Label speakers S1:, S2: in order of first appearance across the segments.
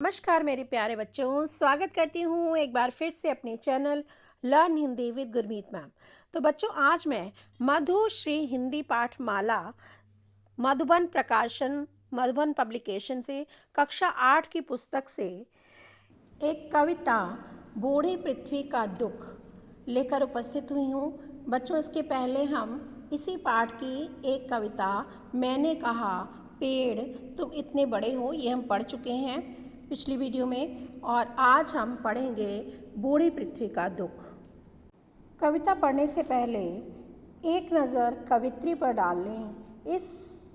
S1: नमस्कार मेरे प्यारे बच्चों, स्वागत करती हूँ एक बार फिर से अपने channel learn Hindi with Gurmeet ma'am. तो बच्चों, आज मैं मधुश्री हिंदी पाठमाला मधुबन पब्लिकेशन से कक्षा 8 की पुस्तक से एक कविता बूढ़ी पृथ्वी का दुख लेकर उपस्थित हुई हूँ। बच्चों, इसके पहले हम इसी पाठ की एक कविता मैंने कहा पेड़ तुम इतने बड़े हो, ये हम पढ़ चुके हैं पिछली वीडियो में, और आज हम पढ़ेंगे बूढ़ी पृथ्वी का दुख। कविता पढ़ने से पहले एक नज़र कवित्री पर डाल लें। इस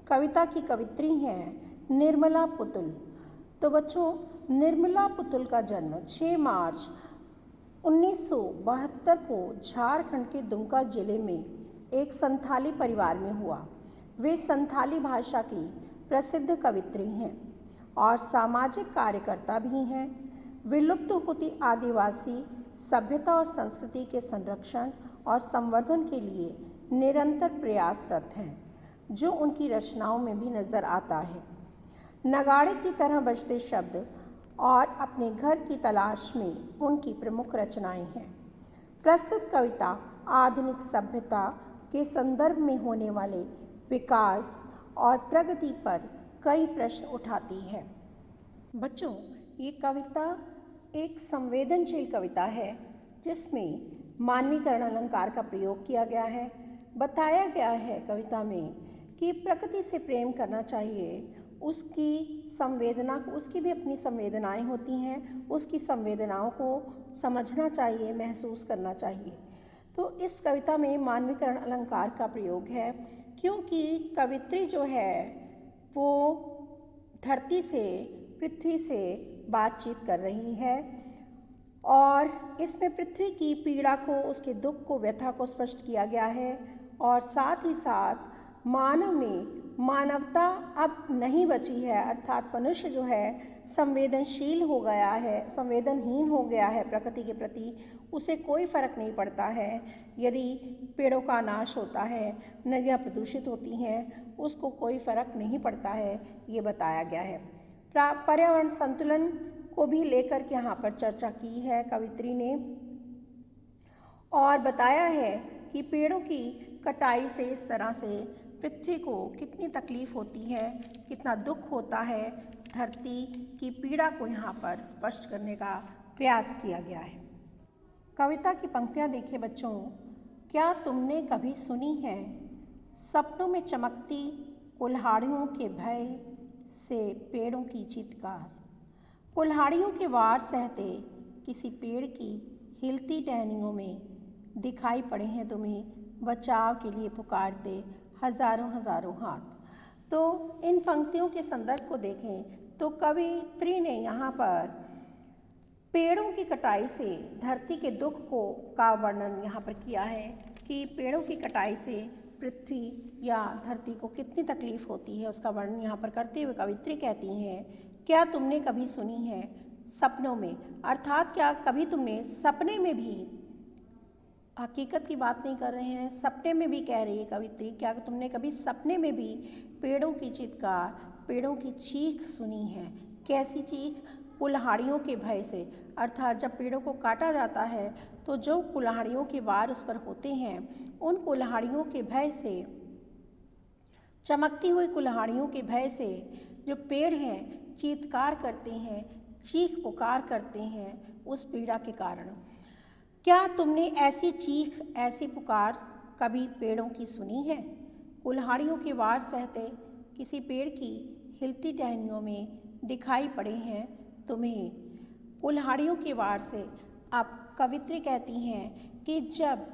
S1: कविता की कवित्री हैं निर्मला पुतुल। तो बच्चों, निर्मला पुतुल का जन्म 6 मार्च 1972 को झारखंड के दुमका जिले में एक संथाली परिवार में हुआ। वे संथाली भाषा की प्रसिद्ध कवित्री हैं और सामाजिक कार्यकर्ता भी हैं। विलुप्त होती आदिवासी सभ्यता और संस्कृति के संरक्षण और संवर्धन के लिए निरंतर प्रयासरत हैं, जो उनकी रचनाओं में भी नज़र आता है। नगाड़े की तरह बजते शब्द और अपने घर की तलाश में उनकी प्रमुख रचनाएं हैं। प्रस्तुत कविता आधुनिक सभ्यता के संदर्भ में होने वाले विकास और प्रगति पर कई प्रश्न उठाती है। बच्चों, ये कविता एक संवेदनशील कविता है जिसमें मानवीकरण अलंकार का प्रयोग किया गया है। बताया गया है कविता में कि प्रकृति से प्रेम करना चाहिए, उसकी संवेदना को, उसकी भी अपनी संवेदनाएं होती हैं, उसकी संवेदनाओं को समझना चाहिए, महसूस करना चाहिए। तो इस कविता में मानवीकरण अलंकार का प्रयोग है क्योंकि कवित्री जो है वो धरती से, पृथ्वी से बातचीत कर रही है और इसमें पृथ्वी की पीड़ा को, उसके दुख को, व्यथा को स्पष्ट किया गया है। और साथ ही साथ मानव में मानवता अब नहीं बची है, अर्थात मनुष्य जो है संवेदनशील हो गया है, संवेदनहीन हो गया है प्रकृति के प्रति। उसे कोई फ़र्क नहीं पड़ता है यदि पेड़ों का नाश होता है, नदियाँ प्रदूषित होती हैं, उसको कोई फ़र्क नहीं पड़ता है, ये बताया गया है। पर्यावरण संतुलन को भी लेकर के यहाँ पर चर्चा की है कवित्री ने और बताया है कि पेड़ों की कटाई से इस तरह से पृथ्वी को कितनी तकलीफ़ होती है, कितना दुख होता है। धरती की पीड़ा को यहाँ पर स्पष्ट करने का प्रयास किया गया है। कविता की पंक्तियाँ देखिए बच्चों। क्या तुमने कभी सुनी है सपनों में चमकती कुल्हाड़ियों के भय से पेड़ों की चीत्कार? कुल्हाड़ियों के वार सहते किसी पेड़ की हिलती टहनियों में दिखाई पड़े हैं तुम्हें बचाव के लिए पुकारते हजारों हजारों हाथ। तो इन पंक्तियों के संदर्भ को देखें तो कवित्री ने यहाँ पर पेड़ों की कटाई से धरती के दुख को का वर्णन यहाँ पर किया है कि पेड़ों की कटाई से पृथ्वी या धरती को कितनी तकलीफ़ होती है, उसका वर्णन यहाँ पर करते हुए कवित्री कहती हैं, क्या तुमने कभी सुनी है सपनों में, अर्थात क्या कभी तुमने सपने में भी, हकीकत की बात नहीं कर रहे हैं, सपने में भी कह रही है कवित्री, क्या तुमने कभी सपने में भी पेड़ों की चित्कार, पेड़ों की चीख सुनी है? कैसी चीख? कुल्हाड़ियों के भय से, अर्थात जब पेड़ों को काटा जाता है तो जो कुल्हाड़ियों के वार उस पर होते हैं, उन कुल्हाड़ियों के भय से, चमकती हुई कुल्हाड़ियों के भय से जो पेड़ हैं चीत्कार करते हैं, चीख पुकार करते हैं उस पीड़ा के कारण। क्या तुमने ऐसी चीख, ऐसी पुकार कभी पेड़ों की सुनी है? कुल्हाड़ियों के वार सहते किसी पेड़ की हिलती टहनियों में दिखाई पड़े हैं तुम्हें कुल्हाड़ियों के वार से। अब कवित्री कहती हैं कि जब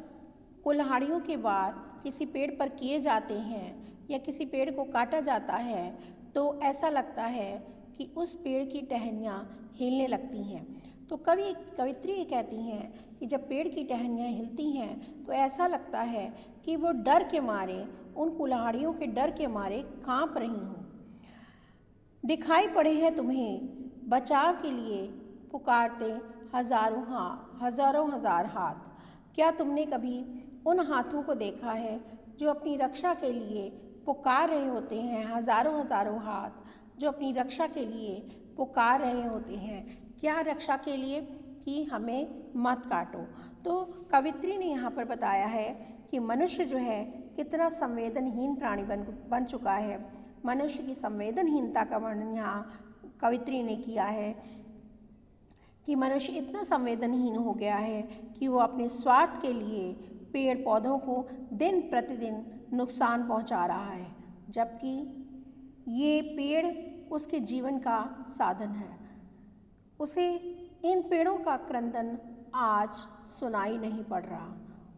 S1: कुल्हाड़ियों के वार किसी पेड़ पर किए जाते हैं या किसी पेड़ को काटा जाता है तो ऐसा लगता है कि उस पेड़ की टहनियाँ हिलने लगती हैं। तो कवित्री ये कहती हैं कि जब पेड़ की टहनियाँ हिलती हैं तो ऐसा लगता है कि वो डर के मारे, उन कुल्हाड़ियों के डर के मारे काँप रही हों। दिखाई पड़े हैं तुम्हें बचाव के लिए पुकारते हजारों हजार हाथ। क्या तुमने कभी उन हाथों को देखा है जो अपनी रक्षा के लिए पुकार रहे होते हैं, हजारों हजारों हाथ जो अपनी रक्षा के लिए पुकार रहे होते हैं, क्या रक्षा के लिए, कि हमें मत काटो। तो कवित्री ने यहाँ पर बताया है कि मनुष्य जो है कितना संवेदनहीन प्राणी बन चुका है। मनुष्य की संवेदनहीनता का वर्णन यहाँ कवित्री ने किया है कि मनुष्य इतना संवेदनहीन हो गया है कि वो अपने स्वार्थ के लिए पेड़ पौधों को दिन प्रतिदिन नुकसान पहुंचा रहा है, जबकि ये पेड़ उसके जीवन का साधन है। उसे इन पेड़ों का क्रंदन आज सुनाई नहीं पड़ रहा।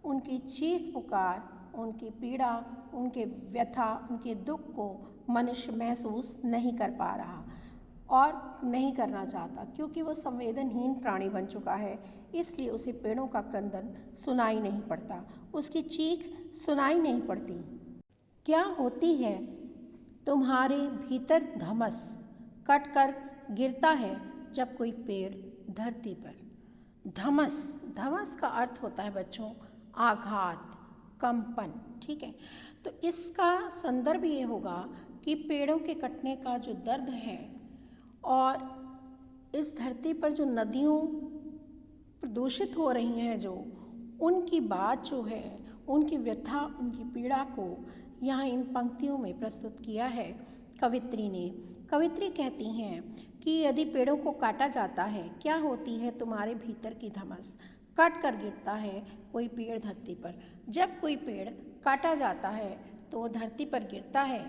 S1: उनकी चीख पुकार, उनकी पीड़ा, उनके व्यथा, उनके दुख को मनुष्य महसूस नहीं कर पा रहा और नहीं करना चाहता, क्योंकि वो संवेदनहीन प्राणी बन चुका है। इसलिए उसे पेड़ों का क्रंदन सुनाई नहीं पड़ता, उसकी चीख सुनाई नहीं पड़ती। क्या होती है तुम्हारे भीतर धमस, कट कर गिरता है जब कोई पेड़ धरती पर। धमस, धमस का अर्थ होता है बच्चों आघात, कंपन, ठीक है। तो इसका संदर्भ ये होगा कि पेड़ों के कटने का जो दर्द है और इस धरती पर जो नदियों प्रदूषित हो रही हैं, जो उनकी बात जो है, उनकी व्यथा, उनकी पीड़ा को यहाँ इन पंक्तियों में प्रस्तुत किया है कवित्री ने। कवित्री कहती हैं कि यदि पेड़ों को काटा जाता है, क्या होती है तुम्हारे भीतर की धमस, कट कर गिरता है कोई पेड़ धरती पर। जब कोई पेड़ काटा जाता है तो वो धरती पर गिरता है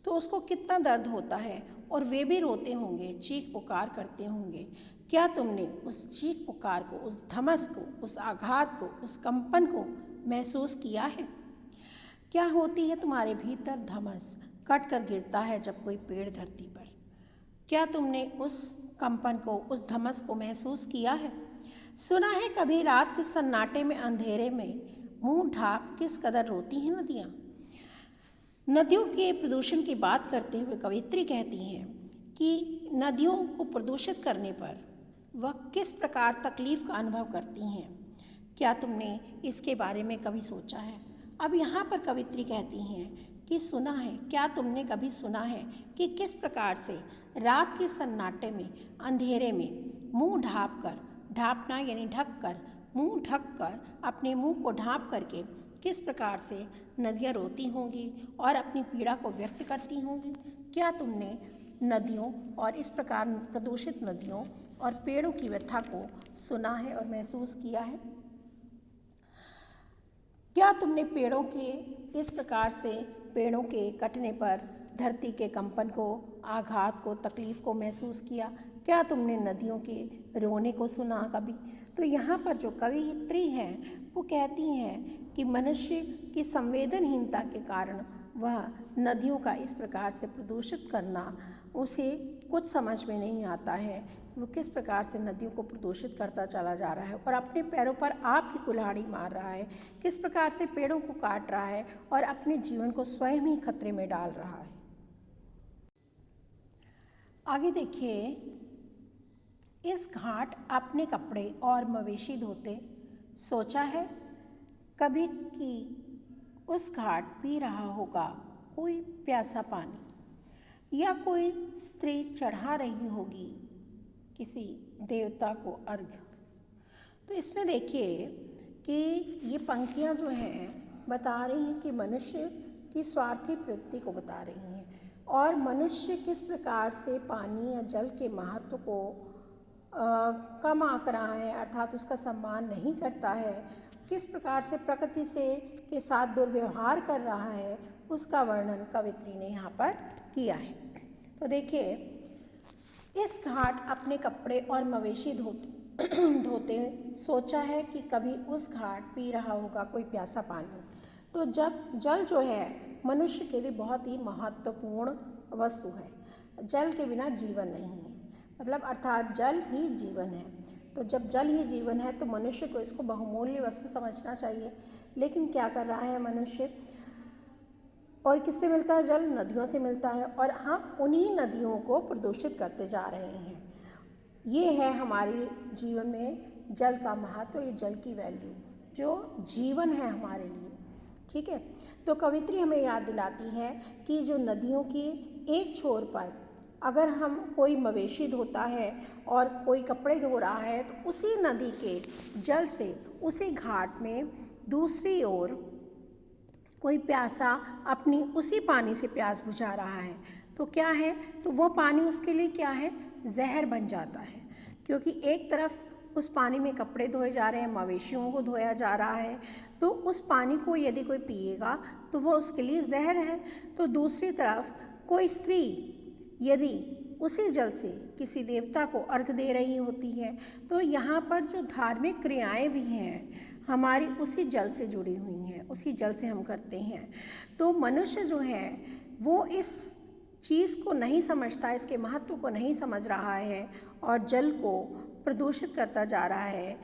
S1: तो उसको कितना दर्द होता है, और वे भी रोते होंगे, चीख पुकार करते होंगे। क्या तुमने उस चीख पुकार को, उस धमस को, उस आघात को, उस कंपन को महसूस किया है? क्या होती है तुम्हारे भीतर धमस, कट कर गिरता है जब कोई पेड़ धरती पर। क्या तुमने उस कंपन को, उस धमस को महसूस किया है? सुना है कभी रात के सन्नाटे में, अंधेरे में मुंह ढाँप किस कदर रोती हैं नदियाँ। नदियों के प्रदूषण की बात करते हुए कवित्री कहती हैं कि नदियों को प्रदूषित करने पर वह किस प्रकार तकलीफ़ का अनुभव करती हैं। क्या तुमने इसके बारे में कभी सोचा है? अब यहाँ पर कवित्री कहती हैं कि सुना है, क्या तुमने कभी सुना है कि किस प्रकार से रात के सन्नाटे में, अंधेरे में मुंह ढाँप कर, ढाँपना यानी ढक कर, मुंह ढक कर, अपने मुंह को ढाँप करके किस प्रकार से नदियाँ रोती होंगी और अपनी पीड़ा को व्यक्त करती होंगी। क्या तुमने नदियों और इस प्रकार प्रदूषित नदियों और पेड़ों की व्यथा को सुना है और महसूस किया है? क्या तुमने पेड़ों के इस प्रकार से, पेड़ों के कटने पर धरती के कंपन को, आघात को, तकलीफ़ को महसूस किया? क्या तुमने नदियों के रोने को सुना कभी? तो यहाँ पर जो कवियत्री हैं वो कहती हैं कि मनुष्य की संवेदनहीनता के कारण वह नदियों का इस प्रकार से प्रदूषित करना उसे कुछ समझ में नहीं आता है। वो किस प्रकार से नदियों को प्रदूषित करता चला जा रहा है और अपने पैरों पर आप ही कुल्हाड़ी मार रहा है, किस प्रकार से पेड़ों को काट रहा है और अपने जीवन को स्वयं ही खतरे में डाल रहा है। आगे देखिए, इस घाट अपने कपड़े और मवेशी धोते, सोचा है कभी कि उस घाट पी रहा होगा कोई प्यासा पानी, या कोई स्त्री चढ़ा रही होगी किसी देवता को अर्घ्य। तो इसमें देखिए कि ये पंक्तियाँ जो हैं बता रही हैं कि मनुष्य की स्वार्थी प्रवृत्ति को बता रही हैं और मनुष्य किस प्रकार से पानी या जल के महत्व को कम आंक रहा है, अर्थात उसका सम्मान नहीं करता है, किस प्रकार से प्रकृति से के साथ दुर्व्यवहार कर रहा है, उसका वर्णन कवित्री ने यहाँ पर किया है। तो देखिए, इस घाट अपने कपड़े और मवेशी धोते सोचा है कि कभी उस घाट पी रहा होगा कोई प्यासा पानी। तो जब जल जो है मनुष्य के लिए बहुत ही महत्वपूर्ण वस्तु है। जल के बिना जीवन नहीं है, मतलब अर्थात जल ही जीवन है। तो जब जल ही जीवन है तो मनुष्य को इसको बहुमूल्य वस्तु समझना चाहिए। लेकिन क्या कर रहा है मनुष्य, और किससे मिलता है जल? नदियों से मिलता है, और हम उन्हीं नदियों को प्रदूषित करते जा रहे हैं। ये है हमारे जीवन में जल का महत्व, ये जल की वैल्यू जो जीवन है हमारे लिए, ठीक है। तो कवित्री हमें याद दिलाती है कि जो नदियों की एक छोर पर अगर हम कोई मवेशी धोता है और कोई कपड़े धो रहा है तो उसी नदी के जल से उसी घाट में दूसरी ओर कोई प्यासा अपनी उसी पानी से प्यास बुझा रहा है तो क्या है, तो वो पानी उसके लिए क्या है, जहर बन जाता है। क्योंकि एक तरफ उस पानी में कपड़े धोए जा रहे हैं, मवेशियों को धोया जा रहा है, तो उस पानी को यदि कोई पिएगा तो वो उसके लिए जहर है। तो दूसरी तरफ कोई स्त्री यदि उसी जल से किसी देवता को अर्घ दे रही होती है तो यहाँ पर जो धार्मिक क्रियाएं भी हैं हमारी उसी जल से जुड़ी हुई हैं, उसी जल से हम करते हैं। तो मनुष्य जो है वो इस चीज़ को नहीं समझता, इसके महत्व को नहीं समझ रहा है और जल को प्रदूषित करता जा रहा है।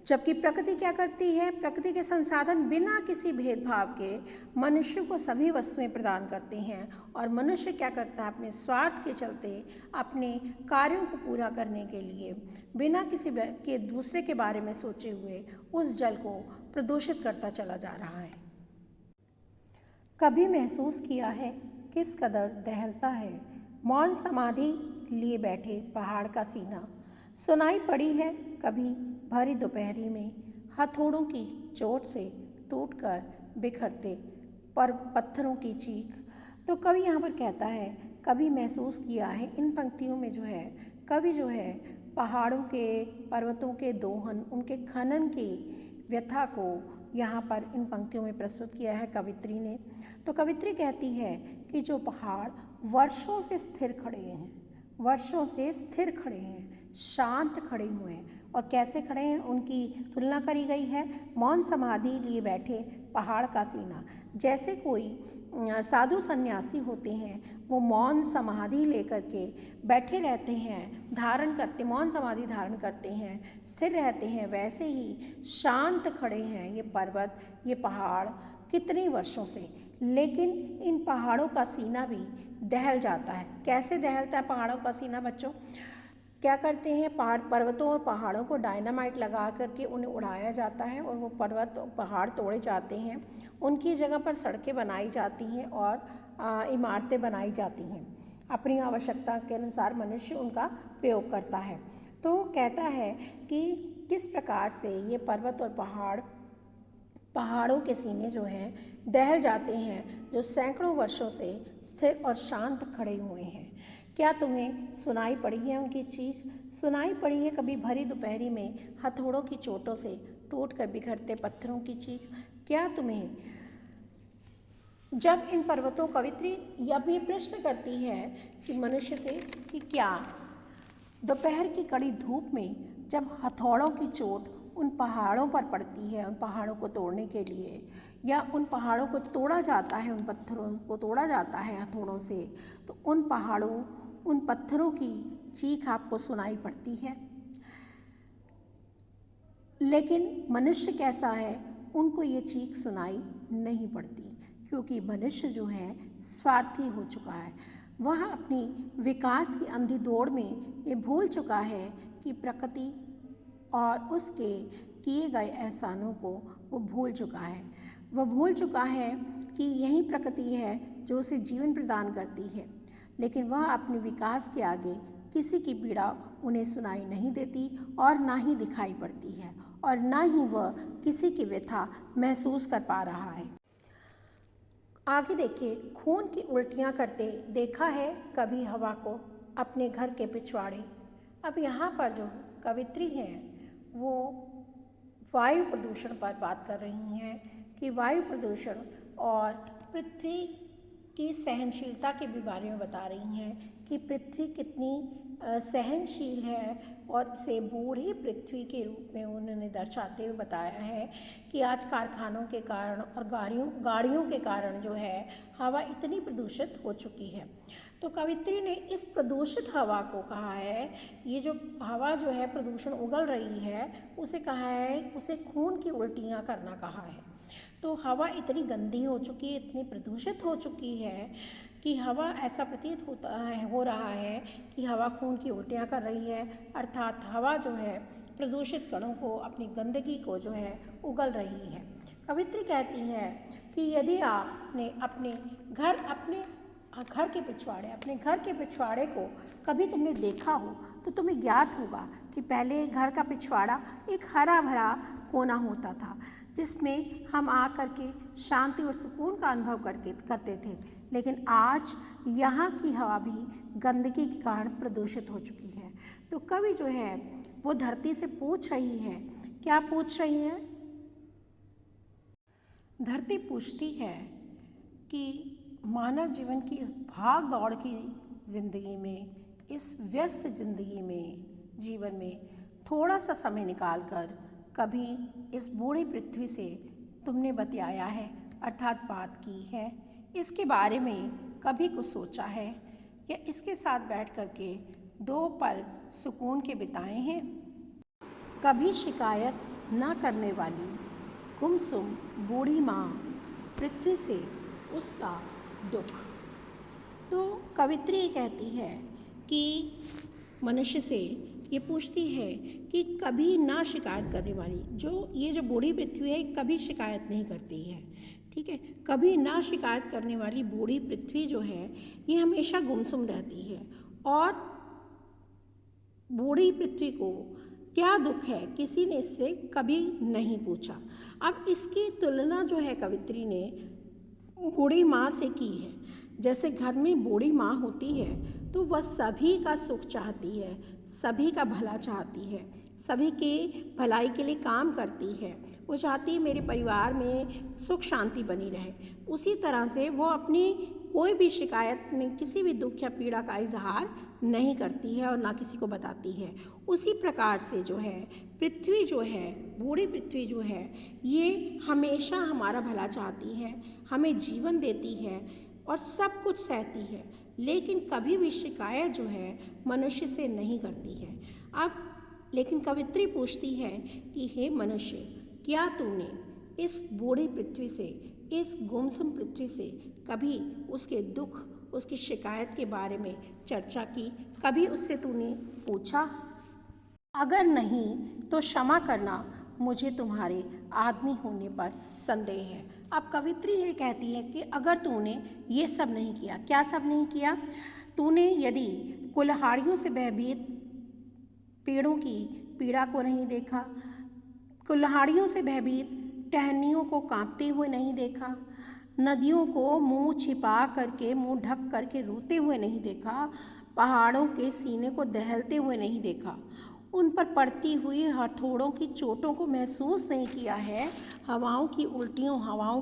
S1: जबकि प्रकृति क्या करती है, प्रकृति के संसाधन बिना किसी भेदभाव के मनुष्य को सभी वस्तुएं प्रदान करते हैं और मनुष्य क्या करता है, अपने स्वार्थ के चलते अपने कार्यों को पूरा करने के लिए बिना किसी के दूसरे के बारे में सोचे हुए उस जल को प्रदूषित करता चला जा रहा है। कभी महसूस किया है किस कदर दहलता है मौन समाधि लिए बैठे पहाड़ का सीना, सुनाई पड़ी है कभी भरी दोपहरी में हथौड़ों की चोट से टूटकर बिखरते पर पत्थरों की चीख। तो कवि यहाँ पर कहता है कभी महसूस किया है, इन पंक्तियों में जो है कवि जो है पहाड़ों के, पर्वतों के दोहन, उनके खनन की व्यथा को यहाँ पर इन पंक्तियों में प्रस्तुत किया है कवित्री ने। तो कवित्री कहती है कि जो पहाड़ वर्षों से स्थिर खड़े हैं, वर्षों से स्थिर खड़े हैं, शांत खड़े हुए हैं, और कैसे खड़े हैं उनकी तुलना करी गई है मौन समाधि लिए बैठे पहाड़ का सीना। जैसे कोई साधु सन्यासी होते हैं वो मौन समाधि लेकर के बैठे रहते हैं, धारण करते, मौन समाधि धारण करते हैं, स्थिर रहते हैं, वैसे ही शांत खड़े हैं ये पर्वत, ये पहाड़ कितने वर्षों से। लेकिन इन पहाड़ों का सीना भी दहल जाता है। कैसे दहलता है पहाड़ों का सीना बच्चों? क्या करते हैं, पर्वतों और पहाड़ों को डायनामाइट लगा करके उन्हें उड़ाया जाता है और वो पर्वत और पहाड़ तोड़े जाते हैं, उनकी जगह पर सड़कें बनाई जाती हैं और इमारतें बनाई जाती हैं। अपनी आवश्यकता के अनुसार मनुष्य उनका प्रयोग करता है। तो कहता है कि किस प्रकार से ये पर्वत और पहाड़ों के सीने जो हैं दहल जाते हैं, जो सैकड़ों वर्षों से स्थिर और शांत खड़े हुए हैं। क्या तुम्हें सुनाई पड़ी है उनकी चीख? सुनाई पड़ी है कभी भरी दोपहरी में हथौड़ों की चोटों से टूटकर बिखरते पत्थरों की चीख? क्या तुम्हें, जब इन पर्वतों, कवित्री अब ये प्रश्न करती है कि मनुष्य से कि क्या दोपहर की कड़ी धूप में जब हथौड़ों की चोट उन पहाड़ों पर पड़ती है, उन पहाड़ों को तोड़ने के लिए, या उन पहाड़ों को तोड़ा जाता है, उन पत्थरों को तोड़ा जाता है हथौड़ों से, तो उन पत्थरों की चीख आपको सुनाई पड़ती है? लेकिन मनुष्य कैसा है, उनको ये चीख सुनाई नहीं पड़ती, क्योंकि मनुष्य जो है स्वार्थी हो चुका है। वह अपनी विकास की अंधी दौड़ में ये भूल चुका है कि प्रकृति और उसके किए गए एहसानों को वो भूल चुका है। वह भूल चुका है कि यही प्रकृति है जो उसे जीवन प्रदान करती है, लेकिन वह अपने विकास के आगे किसी की पीड़ा उन्हें सुनाई नहीं देती और ना ही दिखाई पड़ती है, और ना ही वह किसी की व्यथा महसूस कर पा रहा है। आगे देखिए, खून की उल्टियाँ करते देखा है कभी हवा को अपने घर के पिछवाड़े। अब यहाँ पर जो कवित्री हैं वो वायु प्रदूषण पर बात कर रही हैं कि वायु प्रदूषण और पृथ्वी की सहनशीलता के भी बारे में बता रही हैं कि पृथ्वी कितनी सहनशील है, और इसे बूढ़ी पृथ्वी के रूप में उन्होंने दर्शाते हुए बताया है कि आज कारखानों के कारण और गाड़ियों के कारण जो है हवा इतनी प्रदूषित हो चुकी है। तो कवित्री ने इस प्रदूषित हवा को कहा है, ये जो हवा जो है प्रदूषण उगल रही है उसे कहा है, उसे खून की उल्टियाँ करना कहा है। तो हवा इतनी गंदी हो चुकी है, इतनी प्रदूषित हो चुकी है कि हवा, ऐसा प्रतीत हो रहा है कि हवा खून की उल्टियाँ कर रही है, अर्थात हवा जो है प्रदूषित कणों को, अपनी गंदगी को जो है उगल रही है। कवित्री कहती है कि यदि आपने अपने घर, अपने घर के पिछवाड़े, अपने घर के पिछवाड़े को कभी तुमने देखा हो तो तुम्हें ज्ञात होगा कि पहले घर का पिछवाड़ा एक हरा भरा कोना होता था, जिसमें हम आकर के शांति और सुकून का अनुभव करते थे। लेकिन आज यहाँ की हवा भी गंदगी के कारण प्रदूषित हो चुकी है। तो कवि जो है वो धरती से पूछ रही है, क्या पूछ रही है? धरती पूछती है कि मानव जीवन की इस भाग दौड़ की ज़िंदगी में, इस व्यस्त ज़िंदगी में, जीवन में थोड़ा सा समय निकालकर कभी इस बूढ़ी पृथ्वी से तुमने बतियाया है, अर्थात बात की है, इसके बारे में कभी कुछ सोचा है या इसके साथ बैठ कर के 2 पल सुकून के बिताए हैं? कभी शिकायत न करने वाली गुमसुम बूढ़ी माँ पृथ्वी से उसका दुख। तो कवित्री ये कहती है कि मनुष्य से ये पूछती है कि कभी ना शिकायत करने वाली ये जो बूढ़ी पृथ्वी है कभी शिकायत नहीं करती है, ठीक है। कभी ना शिकायत करने वाली बूढ़ी पृथ्वी जो है ये हमेशा गुमसुम रहती है। और बूढ़ी पृथ्वी को क्या दुख है किसी ने इससे कभी नहीं पूछा। अब इसकी तुलना जो है कवित्री ने बूढ़ी माँ से की है। जैसे घर में बूढ़ी माँ होती है तो वह सभी का सुख चाहती है, सभी का भला चाहती है, सभी के भलाई के लिए काम करती है। वो चाहती है मेरे परिवार में सुख शांति बनी रहे। उसी तरह से वो अपनी कोई भी शिकायत नहीं, किसी भी दुख या पीड़ा का इजहार नहीं करती है और ना किसी को बताती है। उसी प्रकार से जो है पृथ्वी जो है, बूढ़ी पृथ्वी जो है, ये हमेशा हमारा भला चाहती है, हमें जीवन देती है और सब कुछ सहती है, लेकिन कभी भी शिकायत जो है मनुष्य से नहीं करती है। अब लेकिन कवित्री पूछती है कि हे मनुष्य, क्या तूने इस बूढ़ी पृथ्वी से, इस गुमसुम पृथ्वी से कभी उसके दुख, उसकी शिकायत के बारे में चर्चा की? कभी उससे तूने पूछा? अगर नहीं तो क्षमा करना, मुझे तुम्हारे आदमी होने पर संदेह है। अब कवित्री ये कहती है कि अगर तूने ये सब नहीं किया, क्या सब नहीं किया? तूने यदि कुल्हाड़ियों से भयभीत पेड़ों की पीड़ा को नहीं देखा, कुल्हाड़ियों से भयभीत टहनियों को कांपते हुए नहीं देखा, नदियों को मुंह छिपा करके, मुंह ढक करके रोते हुए नहीं देखा, पहाड़ों के सीने को दहलते हुए नहीं देखा, उन पर पड़ती हुई हथौड़ों की चोटों को महसूस नहीं किया है, हवाओं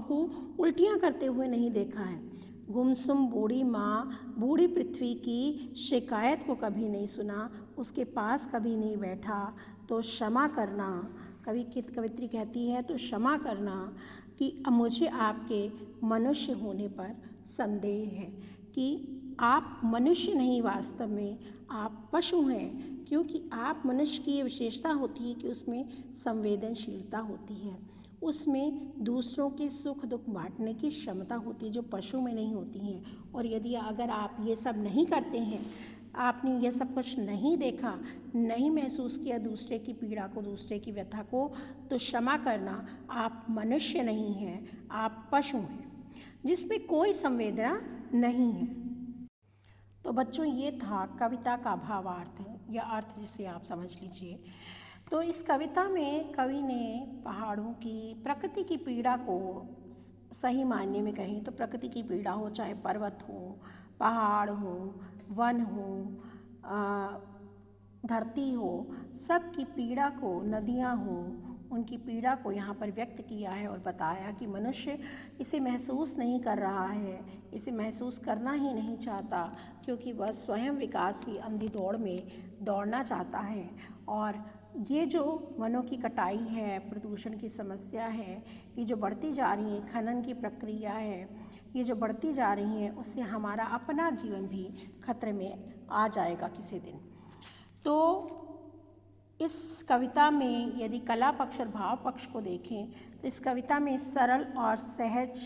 S1: को उल्टियां करते हुए नहीं देखा है, गुमसुम बूढ़ी माँ बूढ़ी पृथ्वी की शिकायत को कभी नहीं सुना, उसके पास कभी नहीं बैठा, तो क्षमा करना, कवित्री कहती है तो क्षमा करना कि मुझे आपके मनुष्य होने पर संदेह है कि आप मनुष्य नहीं, वास्तव में आप पशु हैं, क्योंकि आप मनुष्य की ये विशेषता होती है कि उसमें संवेदनशीलता होती है, उसमें दूसरों के सुख दुख बांटने की क्षमता होती है जो पशु में नहीं होती है। और यदि अगर आप ये सब नहीं करते हैं, आपने ये सब कुछ नहीं देखा, नहीं महसूस किया दूसरे की पीड़ा को, दूसरे की व्यथा को, तो क्षमा करना, आप मनुष्य नहीं हैं, आप पशु हैं जिसमें कोई संवेदना नहीं है। तो बच्चों, ये था कविता का भावार्थ या अर्थ, जिसे आप समझ लीजिए। तो इस कविता में कवि ने पहाड़ों की, प्रकृति की पीड़ा को सही मायने में कहें तो प्रकृति की पीड़ा हो, चाहे पर्वत हो, पहाड़ हो, वन हो, धरती हो, सब की पीड़ा को, नदियाँ हो, उनकी पीड़ा को यहाँ पर व्यक्त किया है और बताया कि मनुष्य इसे महसूस नहीं कर रहा है, इसे महसूस करना ही नहीं चाहता, क्योंकि वह स्वयं विकास की अंधी दौड़ में दौड़ना चाहता है। और ये जो वनों की कटाई है, प्रदूषण की समस्या है, ये जो बढ़ती जा रही है, खनन की प्रक्रिया है, ये जो बढ़ती जा रही है, उससे हमारा अपना जीवन भी खतरे में आ जाएगा किसी दिन। तो इस कविता में यदि कला पक्ष और भाव पक्ष को देखें तो इस कविता में सरल और सहज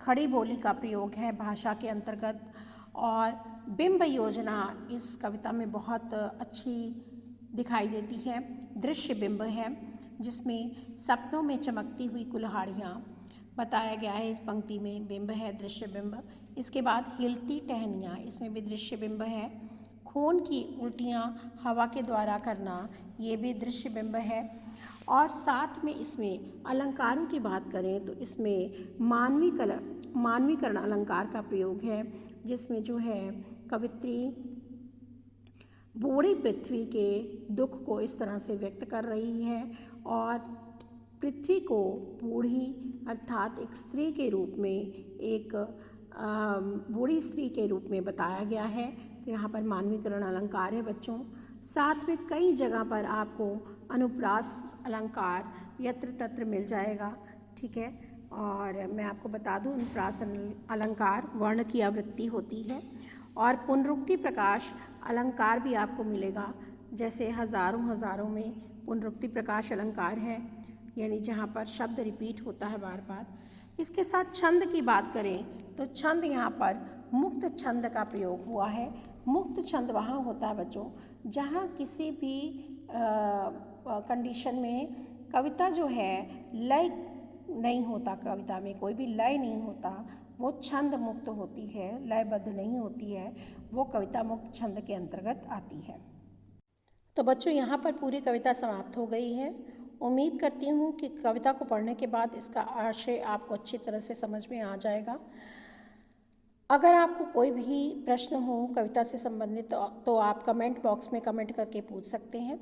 S1: खड़ी बोली का प्रयोग है भाषा के अंतर्गत, और बिंब योजना इस कविता में बहुत अच्छी दिखाई देती है। दृश्य बिंब है जिसमें सपनों में चमकती हुई कुल्हाड़ियाँ, बताया गया है इस पंक्ति में। बिंब है दृश्य बिंब। इसके बाद हिलती टहनियाँ, इसमें भी दृश्य बिंब है। खून की उल्टियाँ हवा के द्वारा करना, ये भी दृश्य बिंब है। और साथ में इसमें अलंकारों की बात करें तो इसमें मानवीकरण अलंकार का प्रयोग है, जिसमें जो है कवित्री बूढ़ी पृथ्वी के दुख को इस तरह से व्यक्त कर रही है और पृथ्वी को बूढ़ी अर्थात एक स्त्री के रूप में, एक बूढ़ी स्त्री के रूप में बताया गया है। तो यहाँ पर मानवीकरण अलंकार है बच्चों। साथ में कई जगह पर आपको अनुप्रास अलंकार यत्र तत्र मिल जाएगा, ठीक है। और मैं आपको बता दूँ, अनुप्रास अलंकार वर्ण की आवृत्ति होती है। और पुनरुक्ति प्रकाश अलंकार भी आपको मिलेगा, जैसे हजारों में पुनरुक्ति प्रकाश अलंकार है, यानी जहाँ पर शब्द रिपीट होता है बार बार। इसके साथ छंद की बात करें तो छंद यहाँ पर मुक्त छंद का प्रयोग हुआ है। मुक्त छंद वहाँ होता है बच्चों जहाँ किसी भी कंडीशन में कविता जो है लय नहीं होता, कविता में कोई भी लय नहीं होता, वो छंद मुक्त होती है, लयबद्ध नहीं होती है, वो कविता मुक्त छंद के अंतर्गत आती है। तो बच्चों यहाँ पर पूरी कविता समाप्त हो गई है। उम्मीद करती हूँ कि कविता को पढ़ने के बाद इसका आशय आपको अच्छी तरह से समझ में आ जाएगा। अगर आपको कोई भी प्रश्न हो कविता से संबंधित तो आप कमेंट बॉक्स में कमेंट करके पूछ सकते हैं।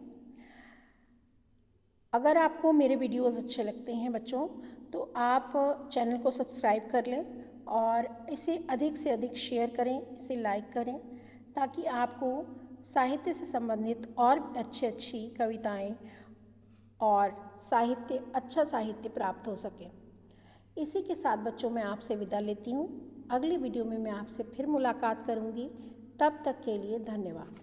S1: अगर आपको मेरे वीडियोस अच्छे लगते हैं बच्चों तो आप चैनल को सब्सक्राइब कर लें और इसे अधिक से अधिक शेयर करें, इसे लाइक करें, ताकि आपको साहित्य से संबंधित और अच्छी कविताएं और अच्छा साहित्य प्राप्त हो सके। इसी के साथ बच्चों मैं आपसे विदा लेती हूँ। अगली वीडियो में मैं आपसे फिर मुलाकात करूँगी। तब तक के लिए धन्यवाद।